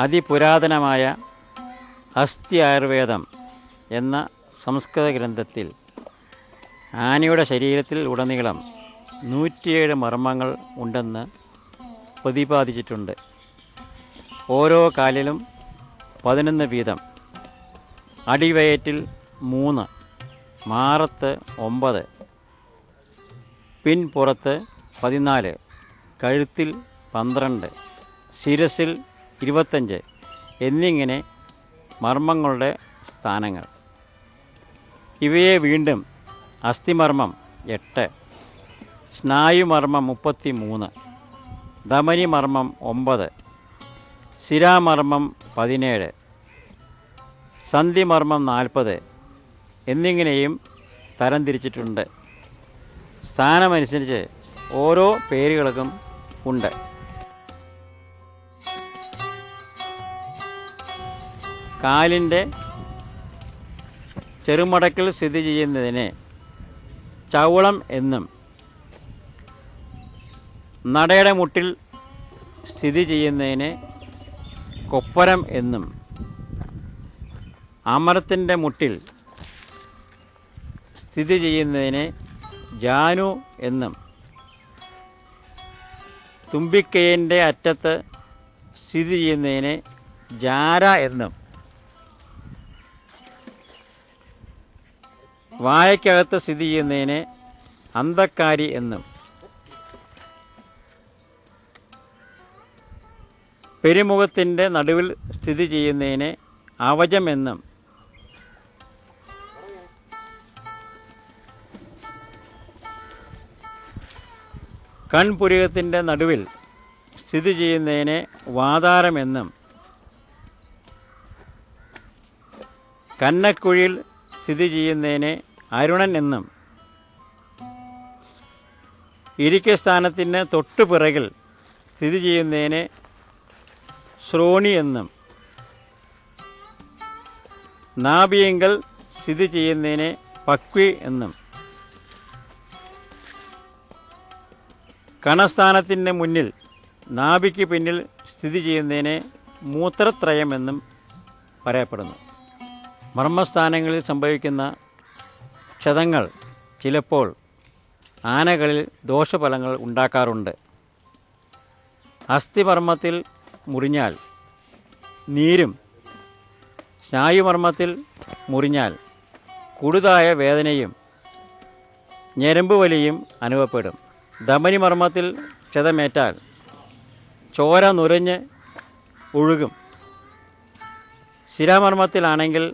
അതിപുരാതനമായ അസ്ഥി ആയുർവേദം എന്ന സംസ്കൃത ഗ്രന്ഥത്തിൽ ആനയുടെ ശരീരത്തിൽ ഉടനീളം 107 മർമ്മങ്ങൾ ഉണ്ടെന്ന് പ്രതിപാദിച്ചിട്ടുണ്ട്. ഓരോ കാലിലും 11 വീതം, അടിവയറ്റിൽ 3, മാറത്ത് 9, പിൻപുറത്ത് 14, കഴുത്തിൽ 12, ശിരസിൽ 25 എന്നിങ്ങനെ മർമ്മങ്ങളുടെ സ്ഥാനങ്ങൾ. ഇവയെ വീണ്ടും അസ്ഥിമർമ്മം 8, സ്നായുമർമ്മം 33, ധമനിമർമ്മം 9, ശിരാമർമ്മം 17, സന്ധിമർമ്മം 40 എന്നിങ്ങനെയും തരംതിരിച്ചിട്ടുണ്ട്. സ്ഥാനമനുസരിച്ച് ഓരോ പേരുകൾക്കും ഉണ്ട്. കാലിൻ്റെ ചെറുമടക്കിൽ സ്ഥിതി ചെയ്യുന്നതിനെ ചൗളം എന്നും, നടയുടെ മുട്ടിൽ സ്ഥിതി ചെയ്യുന്നതിനെ കൊപ്പരം എന്നും, അമരത്തിൻ്റെ മുട്ടിൽ സ്ഥിതി ചെയ്യുന്നതിനെ ജാനു എന്നും, തുമ്പിക്കൈയിൻ്റെ അറ്റത്ത് സ്ഥിതി ചെയ്യുന്നതിനെ ജാര എന്നും, വായയ്ക്കകത്ത് സ്ഥിതി ചെയ്യുന്നതിനെ അന്തക്കാരി എന്നും, പെരുമുഖത്തിൻ്റെ നടുവിൽ സ്ഥിതി ചെയ്യുന്നതിനെ അവജം എന്നും, കൺപുരികത്തിൻ്റെ നടുവിൽ സ്ഥിതി ചെയ്യുന്നതിനെ വാതാരം എന്നും, കന്നക്കുഴിയിൽ സ്ഥിതി ചെയ്യുന്നതിനെ അരുണൻ എന്നും, ഇരിക്കസ്ഥാനത്തിന് തൊട്ടുപിറകിൽ സ്ഥിതി ചെയ്യുന്നതിനെ ശ്രോണി എന്നും, നാഭിയെങ്കൽ സ്ഥിതി ചെയ്യുന്നതിനെ പക്വി എന്നും, കണസ്ഥാനത്തിൻ്റെ മുന്നിൽ നാഭിക്ക് പിന്നിൽ സ്ഥിതി ചെയ്യുന്നതിനെ മൂത്രത്രയം എന്നും പറയപ്പെടുന്നു. മർമ്മസ്ഥാനങ്ങളിൽ സംഭവിക്കുന്ന ക്ഷതങ്ങൾ ചിലപ്പോൾ ആനകളിൽ ദോഷഫലങ്ങൾ ഉണ്ടാക്കാറുണ്ട്. അസ്ഥിമർമ്മത്തിൽ മുറിഞ്ഞാൽ നീരും, സ്നായുമർമ്മത്തിൽ മുറിഞ്ഞാൽ കുടുതായ വേദനയും ഞരമ്പ് വലിയും അനുഭവപ്പെടും. ധമനിമർമ്മത്തിൽ ക്ഷതമേറ്റാൽ ചോര നുരഞ്ഞ് ഒഴുകും. ശിരാമർമ്മത്തിലാണെങ്കിൽ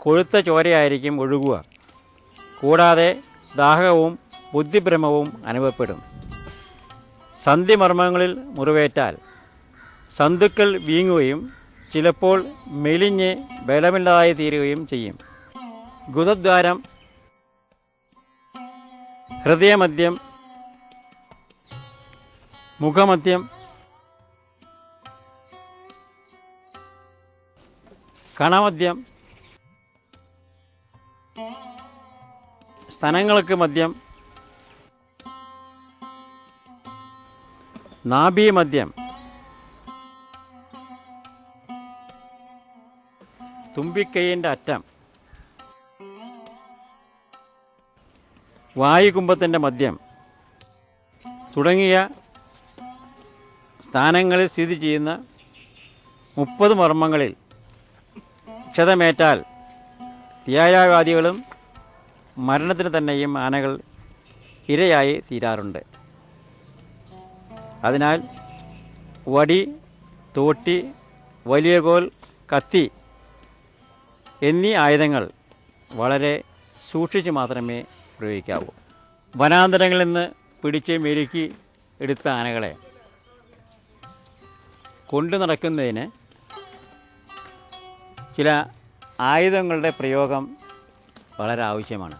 കൊഴുത്ത ചോരയായിരിക്കും ഒഴുകുക. കൂടാതെ ദാഹവും ബുദ്ധിഭ്രമവും അനുഭവപ്പെടും. സന്ധിമർമ്മങ്ങളിൽ മുറിവേറ്റാൽ സന്തുക്കൾ വീങ്ങുകയും ചിലപ്പോൾ മെലിഞ്ഞ് ബലമില്ലാതായി തീരുകയും ചെയ്യും. ഗുദദ്വാരം, ഹൃദയമധ്യം, മുഖമധ്യം, കണമധ്യം, സ്തനങ്ങൾക്ക് മധ്യം, നാഭീമധ്യം, തുമ്പിക്കൈയിൻ്റെ അറ്റം, വായുകുംഭത്തിൻ്റെ മധ്യം തുടങ്ങിയ സ്ഥാനങ്ങളിൽ സ്ഥിതി ചെയ്യുന്ന 30 മർമ്മങ്ങളിൽ ക്ഷതമേറ്റാൽ ത്യായാഘാതികളും മരണത്തിന് തന്നെയും ആനകൾ ഇരയായി തീരാറുണ്ട്. അതിനാൽ വടി, തോട്ടി, വലിയ കോൽ, കത്തി എന്നീ ആയുധങ്ങൾ വളരെ സൂക്ഷിച്ച് മാത്രമേ പ്രയോഗിക്കാവൂ. വനാന്തരങ്ങളിൽ നിന്ന് പിടിച്ച് മെരുക്കി എടുത്ത ആനകളെ കൊണ്ടു നടക്കുന്നതിന് ചില ആയുധങ്ങളുടെ പ്രയോഗം വളരെ ആവശ്യമാണ്.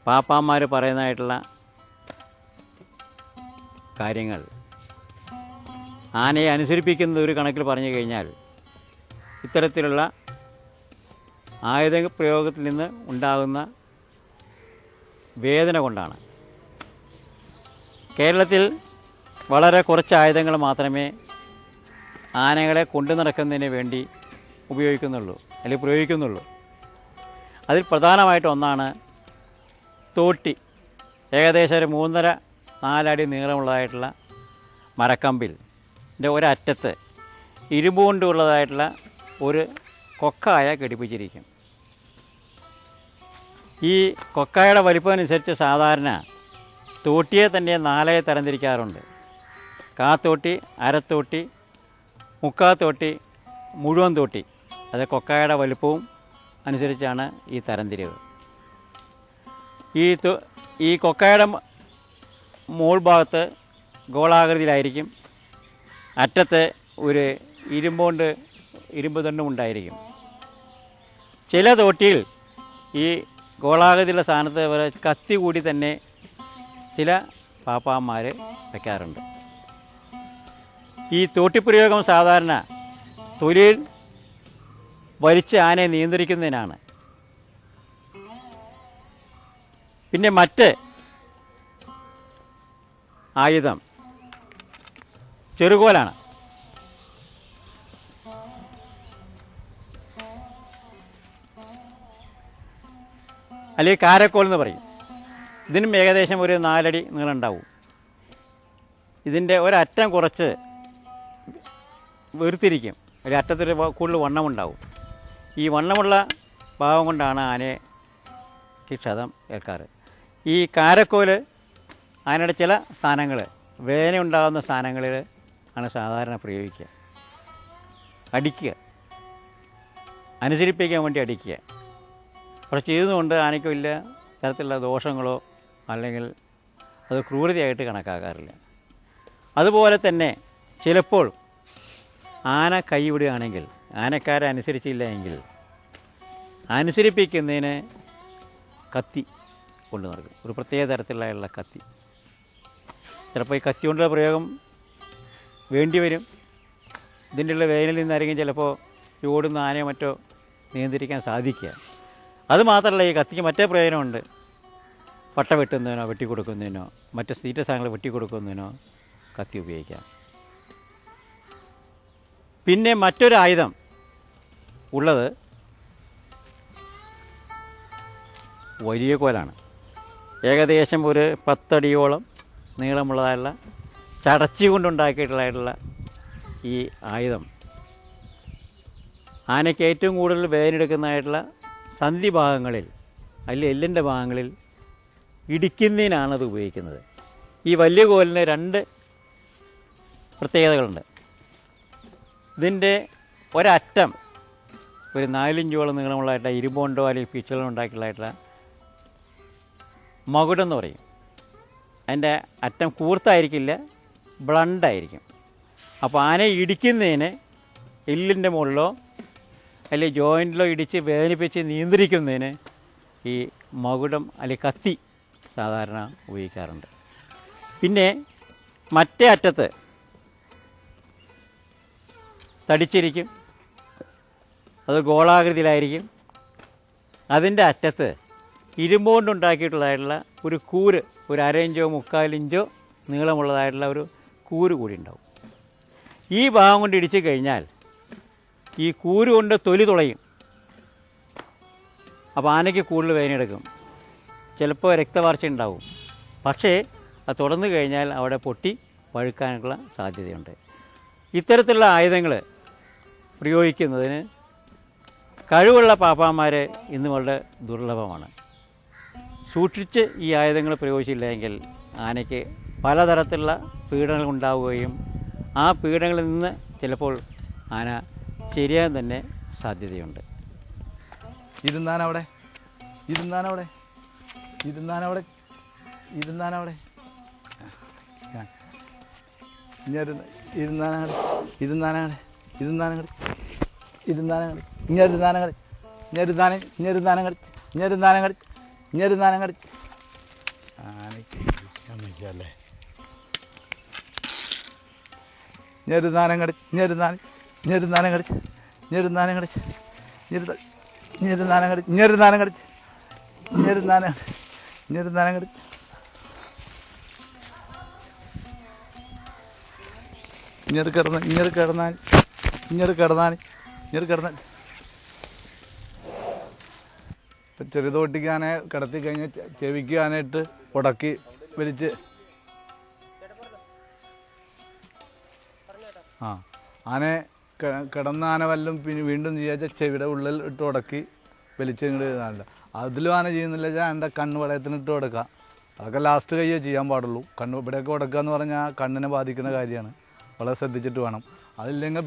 പാപ്പാന്മാർ പറയുന്നതായിട്ടുള്ള കാര്യങ്ങൾ ആനയെ അനുസരിപ്പിക്കുന്ന ഒരു കണക്കിൽ പറഞ്ഞു കഴിഞ്ഞാൽ ഇത്തരത്തിലുള്ള ആയുധ പ്രയോഗത്തിൽ നിന്ന് ഉണ്ടാകുന്ന വേദന കൊണ്ടാണ്. കേരളത്തിൽ വളരെ കുറച്ച് ആയുധങ്ങൾ മാത്രമേ ആനകളെ കൊണ്ടു നടക്കുന്നതിന് വേണ്ടി ഉപയോഗിക്കുന്നുള്ളൂ അല്ലെങ്കിൽ പ്രയോഗിക്കുന്നുള്ളൂ. അതിൽ പ്രധാനമായിട്ട് ഒന്നാണ് തോട്ടി. ഏകദേശം ഒരു 3.5-4 അടി നീളമുള്ളതായിട്ടുള്ള മരക്കമ്പിൽ ഒരറ്റത്ത് ഇരുമ്പ് കൊണ്ടുള്ളതായിട്ടുള്ള ഒരു കൊക്കായ ഘടിപ്പിച്ചിരിക്കും. ഈ കൊക്കായുടെ വലിപ്പമനുസരിച്ച് സാധാരണ തോട്ടിയെ തന്നെ 4 തരംതിരിക്കാറുണ്ട്. കാത്തോട്ടി, അരത്തോട്ടി, മുക്കാത്തോട്ടി, മുഴുവൻ തോട്ടി. അത് കൊക്കായുടെ വലിപ്പവും അനുസരിച്ചാണ് ഈ തരംതിരിവ്. ഈ കൊക്കായുടെ മോൾ ഭാഗത്ത് ഗോളാകൃതിയിലായിരിക്കും. അറ്റത്ത് ഒരു ഇരുമ്പ് ദണ്ടും ഉണ്ടായിരിക്കും. ചില തോട്ടിയിൽ ഈ ഗോളാകൃതിയുള്ള സ്ഥാനത്ത് വരെ കത്തി കൂടി തന്നെ ചില പാപ്പാന്മാർ വയ്ക്കാറുണ്ട്. ഈ തോട്ടിപ്രയോഗം സാധാരണ തൊലിയിൽ വലിച്ച് ആനയെ നിയന്ത്രിക്കുന്നതിനാണ്. പിന്നെ മറ്റ് ആയുധം ചെറുകോലാണ്. അല്ലെങ്കിൽ കാരക്കോൽ എന്ന് പറയും. ഇതിനും ഏകദേശം ഒരു 4 അടി നീളം ഉണ്ടാവും. ഇതിൻ്റെ ഒരറ്റം കുറച്ച് വെറുത്തിരിക്കും. ഒരു അറ്റത്തൊരു കൂടുതൽ വണ്ണമുണ്ടാവും. ഈ വണ്ണമുള്ള ഭാഗം കൊണ്ടാണ് ആനയ്ക്ക് ക്ഷതം ഏൽക്കാറ്. ഈ കാരക്കോല് ആനയുടെ ചില സ്ഥാനങ്ങൾ, വേദന ഉണ്ടാകുന്ന സ്ഥാനങ്ങളിൽ ആണ് സാധാരണ പ്രയോഗിക്കുക. അടിക്കുക, അനുസരിപ്പിക്കാൻ വേണ്ടി അടിക്കുക. പക്ഷെ ചെയ്തുകൊണ്ട് ആനയ്ക്ക് വലിയ തരത്തിലുള്ള ദോഷങ്ങളോ അല്ലെങ്കിൽ അത് ക്രൂരതയായിട്ട് കണക്കാക്കാറില്ല. അതുപോലെ തന്നെ ചിലപ്പോൾ ആന കൈവിടുകയാണെങ്കിൽ, ആനക്കാരെ അനുസരിച്ചില്ല എങ്കിൽ അനുസരിപ്പിക്കുന്നതിന് കത്തി കൊണ്ടു നടക്കും. ഒരു പ്രത്യേക തരത്തിലുള്ള കത്തി. ചിലപ്പോൾ ഈ കത്തി കൊണ്ടുള്ള പ്രയോഗം വേണ്ടി വരും. ഇതിൻ്റെ ഉള്ള വേദനയിൽ നിന്നായിരിക്കും ചിലപ്പോൾ ഈ ഓടുന്ന ആനയോ മറ്റോ നിയന്ത്രിക്കാൻ സാധിക്കുക. അതുമാത്രമല്ല, ഈ കത്തിക്ക് മറ്റേ പ്രയോജനമുണ്ട്. പട്ട വെട്ടുന്നതിനോ വെട്ടിക്കൊടുക്കുന്നതിനോ മറ്റ് തീറ്റ സാധനങ്ങൾ വെട്ടിക്കൊടുക്കുന്നതിനോ കത്തി ഉപയോഗിക്കാം. പിന്നെ മറ്റൊരു ആയുധം ഉള്ളത് വലിയ കോലാണ്. ഏകദേശം ഒരു 10 അടിയോളം നീളമുള്ളതായുള്ള ചടച്ചി കൊണ്ടുണ്ടാക്കിയിട്ടുള്ളതായിട്ടുള്ള ഈ ആയുധം ആനയ്ക്ക് ഏറ്റവും കൂടുതൽ വേദനയെടുക്കുന്നതായിട്ടുള്ള സന്ധി ഭാഗങ്ങളിൽ അല്ലെങ്കിൽ എല്ലിൻ്റെ ഭാഗങ്ങളിൽ ഇടിക്കുന്നതിനാണ് അത് ഉപയോഗിക്കുന്നത്. ഈ വലിയ കോലിന് 2 പ്രത്യേകതകളുണ്ട്. ഇതിൻ്റെ ഒരറ്റം ഒരു 4 ഇഞ്ചോളം നീളമുള്ളതായിട്ടുള്ള ഇരുമ്പുകൊണ്ടോ അല്ലെങ്കിൽ പീച്ചുകളോ ഉണ്ടാക്കിയിട്ടുള്ളതായിട്ടുള്ള മകുടം പറയും. അതിൻ്റെ അറ്റം കൂർത്തായിരിക്കില്ല, ബ്ലണ്ടായിരിക്കും. അപ്പോൾ ആനയെ ഇടിക്കുന്നതിന് എല്ലിൻ്റെ മുകളിലോ അല്ലെങ്കിൽ ജോയിൻറ്റിലോ ഇടിച്ച് വേദനിപ്പിച്ച് നിയന്ത്രിക്കുന്നതിന് ഈ മകുടം അല്ലെങ്കിൽ കത്തി സാധാരണ ഉപയോഗിക്കാറുണ്ട്. പിന്നെ മറ്റേ അറ്റത്ത് തടിച്ചിരിക്കും. അത് ഗോളാകൃതിയിലായിരിക്കും. അതിൻ്റെ അറ്റത്ത് ഇരുമ്പ് കൊണ്ടുണ്ടാക്കിയിട്ടുള്ളതായിട്ടുള്ള ഒരു കൂര്, ഒരു 1/2 ഇഞ്ചോ 3/4 ഇഞ്ചോ നീളമുള്ളതായിട്ടുള്ള ഒരു കൂര് കൂടി ഉണ്ടാവും. ഈ ഭാഗം കൊണ്ട് ഇടിച്ചു കഴിഞ്ഞാൽ ഈ കൂര് കൊണ്ട് തൊലി തുളയും. അപ്പോൾ ആനയ്ക്ക് കൂടുതൽ വേദനയെടുക്കും. ചിലപ്പോൾ രക്തവാർച്ച ഉണ്ടാവും. പക്ഷേ അത് തുടർന്നു കഴിഞ്ഞാൽ അവിടെ പൊട്ടി വഴുക്കാനുള്ള സാധ്യതയുണ്ട്. ഇത്തരത്തിലുള്ള ആയുധങ്ങൾ പ്രയോഗിക്കുന്നതിന് കഴിവുള്ള പാപ്പാന്മാർ ഇന്ന് വളരെ ദുർലഭമാണ്. സൂക്ഷിച്ച് ഈ ആയുധങ്ങൾ പ്രയോഗിച്ചില്ല എങ്കിൽ ആനയ്ക്ക് പലതരത്തിലുള്ള പീഡനങ്ങൾ ഉണ്ടാവുകയും ആ പീഡനങ്ങളിൽ നിന്ന് ചിലപ്പോൾ ആന ശരിയാൻ തന്നെ സാധ്യതയുണ്ട്. ഇരുന്നാനവിടെ ഇരുന്നാനവിടെ ഇരുന്നാനവിടെ ഇരുന്നാനവിടെ ഇരുന്നാനങ്ങട് ഇരുന്നാനങ്ങട് ഇരുന്നാനങ്ങട് ഇരുന്നാനങ്ങട് ഇഞ്ഞരുന്നാനങ്ങട് ഇഞ്ഞരുന്നാന ഇഞ്ഞരുന്നാനങ്ങട് ഇഞ്ഞരുന്നാനങ്ങട് ഇഞ്ഞരുന്നാനങ്ങട് ആനയ്ക്കല്ലേ ഞെരുന്നാനങ്ങട് ഞെരുന്നാന ഞെരുന്നാനങ്ങട് ഞെരുന്നാനങ്ങട് ഞെരുന്നാനങ്ങട് ഞെരുന്നാനങ്ങട് ഞെരുന്നാന ഞെരുന്നാനങ്ങട് ഇഞ്ഞെടുക്കിടന്നാൽ ഇങ്ങോട്ട് കിടന്നാൽ ഇങ്ങോട്ട് കിടന്നാൽ ഇപ്പം ചെറുതോട്ടിക്കാനെ കിടത്തി കഴിഞ്ഞ് ചെവിക്കാനായിട്ട് ഉടക്കി വലിച്ച് ആനെ കിടന്ന ആന വല്ലതും പിന്നെ വീണ്ടും ചെയ്യാച്ച ചെവിയുടെ ഉള്ളിൽ ഇട്ട് ഉടക്കി വലിച്ച് ഇങ്ങോട്ട് ഇതാണല്ലോ. അതിലും ആന ചെയ്യുന്നില്ല വെച്ചാൽ എൻ്റെ കണ്ണ് വളയത്തിന് ഇട്ട് കൊടുക്കുക. അതൊക്കെ ലാസ്റ്റ് കയ്യേ ചെയ്യാൻ പാടുള്ളൂ. കണ്ണ് ഇവിടെയൊക്കെ ഉടക്കുക എന്ന് പറഞ്ഞാൽ കണ്ണിനെ ബാധിക്കുന്ന കാര്യമാണ്. വളരെ ശ്രദ്ധിച്ചിട്ട് വേണം. അതില്ലെങ്കിൽ